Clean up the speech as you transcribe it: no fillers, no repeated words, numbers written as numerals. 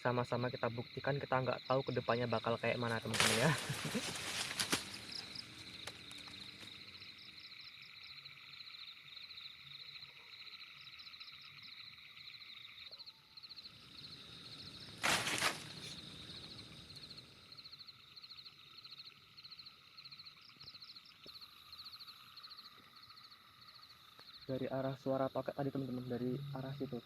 sama-sama kita buktikan. Kita nggak tahu kedepannya bakal kayak mana teman-teman ya. Dari arah suara pakai tadi teman-teman, dari arah situ